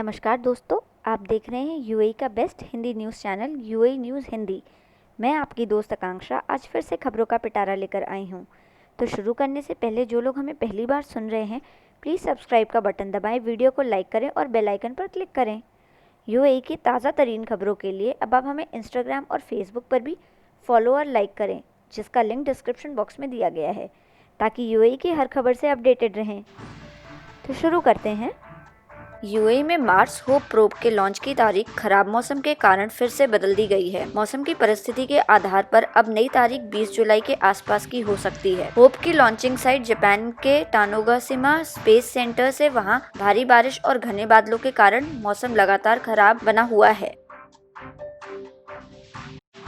नमस्कार दोस्तों, आप देख रहे हैं यूएई का best Hindi news channel UAE news Hindi. मैं आपकी दोस्त आकांक्षा आज फिर से खबरों का पिटारा लेकर आई हूं। तो शुरू करने से पहले जो लोग हमें पहली बार सुन रहे हैं, प्लीज़ सब्सक्राइब का बटन दबाएं, वीडियो को लाइक करें और बेल आइकन पर क्लिक करें। यूएई की ताज़ा तरीन खबरों के लिए अब आप हमें इंस्टाग्राम और फेसबुक पर भी फॉलो और लाइक करें, जिसका लिंक डिस्क्रिप्शन बॉक्स में दिया गया है, ताकि यूएई की हर खबर से अपडेटेड रहें। तो शुरू करते हैं। यूएई में मार्स होप प्रोब के लॉन्च की तारीख खराब मौसम के कारण फिर से बदल दी गई है। मौसम की परिस्थिति के आधार पर अब नई तारीख 20 जुलाई के आसपास की हो सकती है। होप की लॉन्चिंग साइट जापान के तानोगाशिमा स्पेस सेंटर से वहां भारी बारिश और घने बादलों के कारण मौसम लगातार खराब बना हुआ है।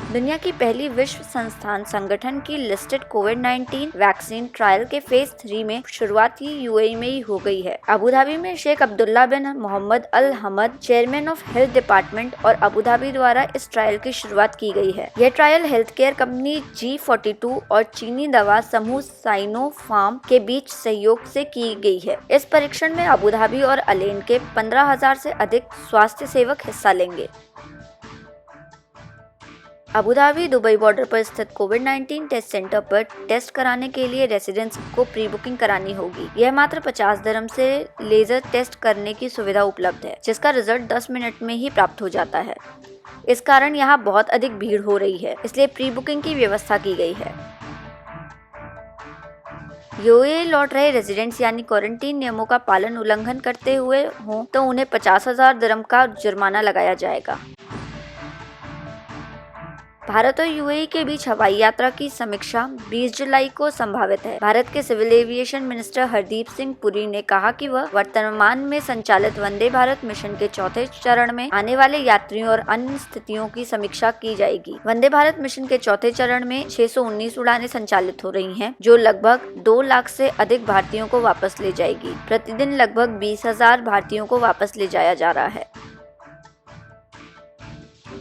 दुनिया की पहली विश्व संस्थान संगठन की लिस्टेड कोविड-19 वैक्सीन ट्रायल के फेज 3 में शुरुआत ही यूएई में ही हो गई है। अबू धाबी में शेख अब्दुल्ला बिन Mohammed Al Hamad, chairman of health department और अबू धाबी द्वारा इस ट्रायल की शुरुआत की गई है। यह trial health care company G42 और चीनी दवा समूह साइनोफार्म के बीच सहयोग से की गई है। इस परीक्षण में अबू धाबी और अलेन के 15,000 से अधिक स्वास्थ्य सेवक हिस्सा लेंगे। अबू धाबी दुबई बॉर्डर पर स्थित कोविड-19 टेस्ट सेंटर पर टेस्ट कराने के लिए रेसिडेंट्स को प्री बुकिंग करानी होगी। यह मात्र 50 दिरहम से लेजर टेस्ट करने की सुविधा उपलब्ध है, जिसका रिजल्ट 10 मिनट में ही प्राप्त हो जाता है। इस कारण यहाँ बहुत अधिक भीड़ हो रही है, इसलिए प्री बुकिंग की व्यवस्था की गई है। यूएई लौट रहे रेजिडेंट्स यानी क्वारंटीन नियमों का पालन उल्लंघन करते हुए हों तो उन्हें 50,000 दिरहम का जुर्माना लगाया जाएगा। भारत और यूएई के बीच हवाई यात्रा की समीक्षा 20 जुलाई को संभावित है। भारत के civil aviation minister Hardeep Singh Puri ने कहा कि वह वर्तमान में संचालित वंदे भारत मिशन के चौथे चरण में आने वाले यात्रियों और अन्य स्थितियों की समीक्षा की जाएगी। वंदे भारत मिशन के चौथे चरण में 619 उड़ानें संचालित हो रही हैं, जो लगभग 2 लाख से अधिक भारतीयों को वापस ले जाएगी। प्रतिदिन लगभग 20,000 भारतीयों को वापस ले जाया जा रहा है।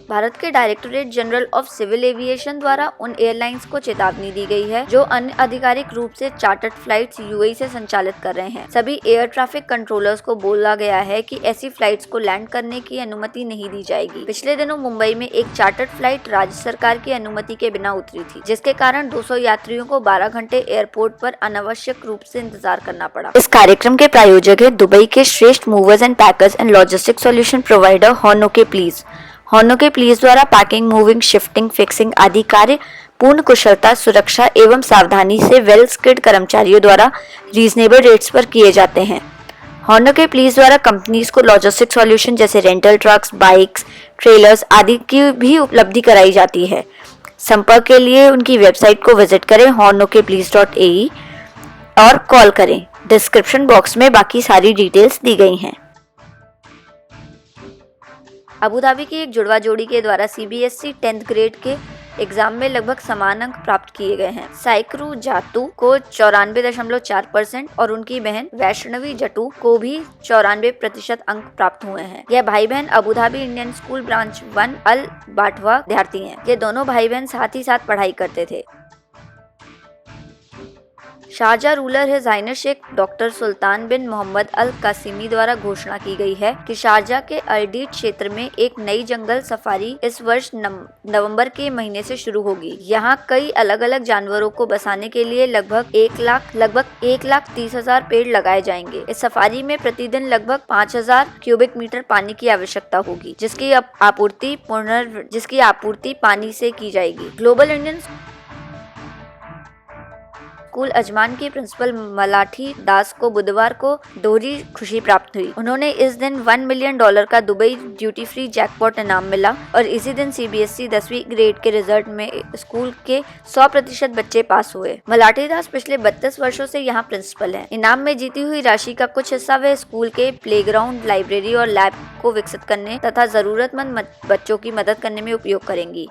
भारत के directorate general of civil aviation द्वारा उन एयरलाइंस को चेतावनी दी गई है जो अनआधिकारिक रूप से चार्टर्ड फ्लाइट्स यूएई से संचालित कर रहे हैं। सभी एयर ट्रैफिक कंट्रोलर्स को बोला गया है कि ऐसी फ्लाइट्स को लैंड करने की अनुमति नहीं दी जाएगी। पिछले दिनों मुंबई में एक चार्टर्ड फ्लाइट राज्य सरकार की अनुमति के बिना उतरी थी, जिसके कारण 200 यात्रियों को 12 घंटे एयरपोर्ट पर अनावश्यक रूप से इंतजार करना पड़ा। इस कार्यक्रम के प्रायोजक है दुबई के श्रेष्ठ movers and packers and logistic solution provider हॉनो के प्लीज द्वारा पैकिंग, मूविंग, शिफ्टिंग, फिक्सिंग आदि कार्य पूर्ण कुशलता, सुरक्षा एवं सावधानी से वेल स्किल्ड कर्मचारियों द्वारा रीजनेबल रेट्स पर किए जाते हैं। हॉनो के प्लीज द्वारा कंपनीज को लॉजिस्टिक सॉल्यूशन जैसे रेंटल ट्रक्स, बाइक्स, ट्रेलर्स आदि की भी उपलब्धि कराई जाती है। संपर्क के लिए उनकी वेबसाइट को विजिट करें honokeplease.ae और कॉल करें। डिस्क्रिप्शन बॉक्स में बाकी सारी डिटेल्स दी गई हैं। अबू धाबी की एक जुड़वा जोड़ी के द्वारा सीबीएसई 10th ग्रेड के एग्जाम में लगभग समान अंक प्राप्त किए गए हैं। साइक्रू जातू को 94.4% और उनकी बहन वैष्णवी जटू को भी 94% अंक प्राप्त हुए हैं। यह भाई बहन Abu Dhabi Indian school branch 1 अल बाटवा विद्यार्थी हैं। ये दोनों भाई बहन साथ ही साथ पढ़ाई करते थे। Sharjah ruler his highness Sheikh Doctor Sultan bin Mohammed Al Qasimi द्वारा घोषणा की गई है कि शारजा के अरडीट क्षेत्र में एक नई जंगल सफारी इस वर्ष नवंबर के महीने से शुरू होगी। यहाँ कई अलग अलग जानवरों को बसाने के लिए लगभग 1,30,000 पेड़ लगाए जाएंगे। इस सफारी में प्रतिदिन लगभग 5,000 क्यूबिक मीटर पानी की आवश्यकता होगी, जिसकी आपूर्ति पानी से की जाएगी। ग्लोबल इंडियन स्कूल अजमान की प्रिंसिपल मलाठी दास को बुधवार को दोहरी खुशी प्राप्त हुई। उन्होंने इस दिन $1 मिलियन का दुबई ड्यूटी फ्री जैकपॉट इनाम मिला और इसी दिन सीबीएसई 10वीं ग्रेड के रिजल्ट में स्कूल के 100% बच्चे पास हुए। मलाठी दास पिछले 32 वर्षों से यहाँ प्रिंसिपल हैं। इनाम में जीती हुई राशि का कुछ हिस्सा वे स्कूल के प्लेग्राउंड, लाइब्रेरी और लैब को विकसित करने तथा जरूरतमंद बच्चों की मदद करने में उपयोग करेंगी।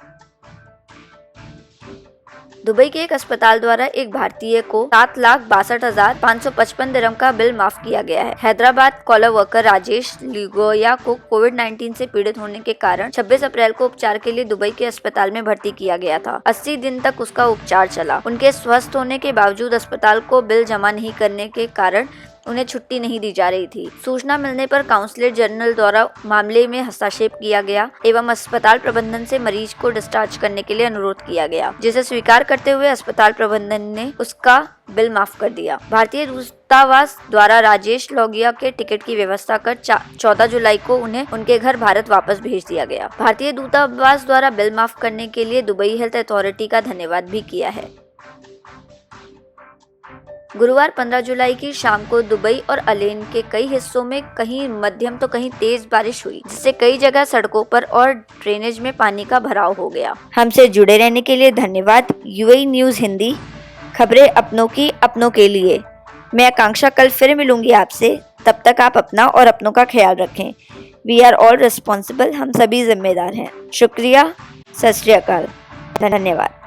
दुबई के एक अस्पताल द्वारा एक भारतीय को 7,62,555 दिरहम का बिल माफ किया गया है। हैदराबाद कॉलर वर्कर राजेश लिगोया को कोविड-19 से पीड़ित होने के कारण 26 अप्रैल को उपचार के लिए दुबई के अस्पताल में भर्ती किया गया था। 80 दिन तक उसका उपचार चला। उनके स्वस्थ होने के बावजूद अस्पताल को बिल जमा नहीं करने के कारण उन्हें छुट्टी नहीं दी जा रही थी। सूचना मिलने पर काउंसलर जनरल द्वारा मामले में हस्तक्षेप किया गया एवं अस्पताल प्रबंधन से मरीज को डिस्चार्ज करने के लिए अनुरोध किया गया, जिसे स्वीकार करते हुए अस्पताल प्रबंधन ने उसका बिल माफ कर दिया। भारतीय दूतावास द्वारा राजेश लौगिया के टिकट की व्यवस्था कर 14 जुलाई को उन्हें उनके घर भारत वापस भेज दिया गया। भारतीय दूतावास द्वारा बिल माफ करने के लिए दुबई हेल्थ अथॉरिटी का धन्यवाद भी किया है। गुरुवार 15 जुलाई की शाम को दुबई और अलेन के कई हिस्सों में कहीं मध्यम तो कहीं तेज बारिश हुई, जिससे कई जगह सड़कों पर और ड्रेनेज में पानी का भराव हो गया। हमसे जुड़े रहने के लिए धन्यवाद। यूएई न्यूज़ हिंदी, खबरें अपनों की अपनों के लिए। मैं आकांक्षा कल फिर मिलूंगी आपसे, तब तक आप अपना और अपनों का ख्याल रखें। वी आर ऑल रिस्पॉन्सिबल, हम सभी जिम्मेदार हैं। शुक्रिया, सत श्री अकाल, धन्यवाद।